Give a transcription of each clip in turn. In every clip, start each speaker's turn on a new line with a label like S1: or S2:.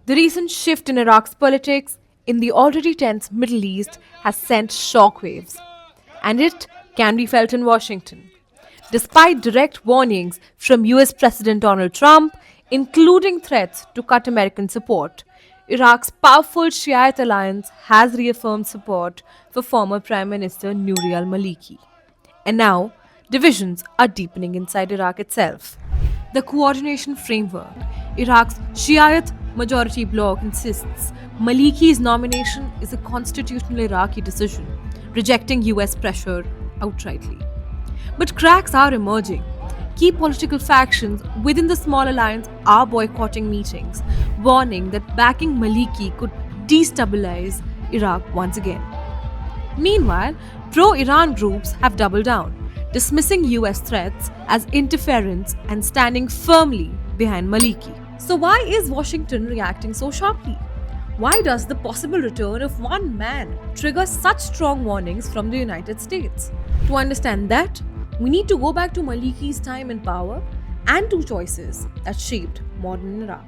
S1: The recent shift in Iraq's politics in the already tense Middle East has sent shockwaves, and it can be felt in Washington. Despite direct warnings from US President Donald Trump, including threats to cut American support, Iraq's powerful Shiite alliance has reaffirmed support for former Prime Minister Nouri al Maliki. And now, divisions are deepening inside Iraq itself. The coordination framework, Iraq's Shiite majority bloc insists Maliki's nomination is a constitutional Iraqi decision, rejecting US pressure outrightly. But cracks are emerging. Key political factions within the small alliance are boycotting meetings, warning that backing Maliki could destabilize Iraq once again. Meanwhile, pro Iran groups have doubled down, dismissing US threats as interference and standing firmly behind Maliki. So, why is Washington reacting so sharply? Why does the possible return of one man trigger such strong warnings from the United States? To understand that, we need to go back to Maliki's time in power and two choices that shaped modern Iraq.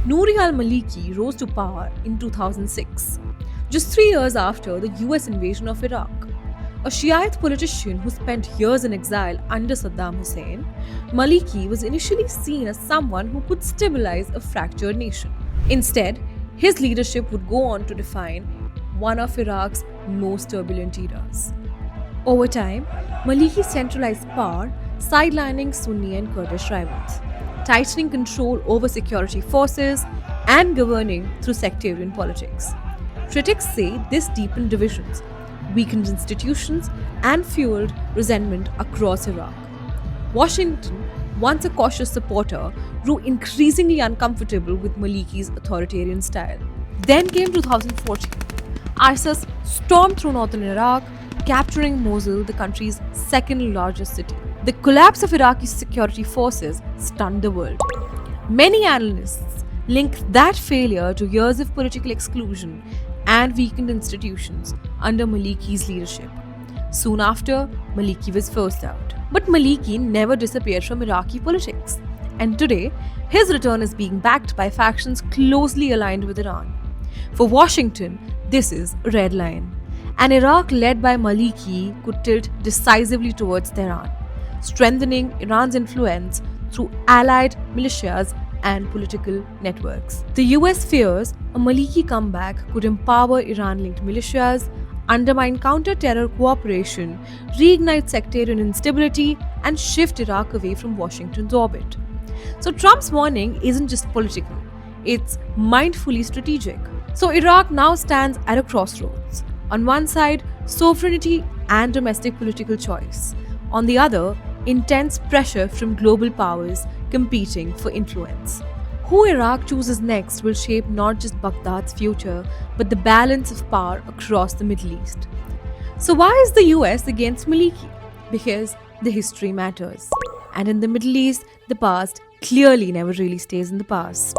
S1: Nouri al-Maliki rose to power in 2006, just 3 years after the US invasion of Iraq. A Shiite politician who spent years in exile under Saddam Hussein, Maliki was initially seen as someone who could stabilize a fractured nation. Instead, his leadership would go on to define one of Iraq's most turbulent eras. Over time, Maliki centralized power, sidelining Sunni and Kurdish rivals, tightening control over security forces, and governing through sectarian politics. Critics say this deepened divisions, weakened institutions, and fueled resentment across Iraq. Washington, once a cautious supporter, grew increasingly uncomfortable with Maliki's authoritarian style. Then came 2014. ISIS stormed through northern Iraq, capturing Mosul, the country's second largest city. The collapse of Iraqi security forces stunned the world. Many analysts link that failure to years of political exclusion and weakened institutions under Maliki's leadership. Soon after, Maliki was forced out. But Maliki never disappeared from Iraqi politics, and today, his return is being backed by factions closely aligned with Iran. For Washington, this is a red line. An Iraq led by Maliki could tilt decisively towards Tehran, strengthening Iran's influence through allied militias and political networks. The US fears a Maliki comeback could empower Iran-linked militias, undermine counter-terror cooperation, reignite sectarian instability, and shift Iraq away from Washington's orbit. So Trump's warning isn't just political, it's mindfully strategic. So Iraq now stands at a crossroads. On one side, sovereignty and domestic political choice. On the other, intense pressure from global powers competing for influence. Who Iraq chooses next will shape not just Baghdad's future, but the balance of power across the Middle East. So why is the US against Maliki? Because the history matters. And in the Middle East, the past clearly never really stays in the past.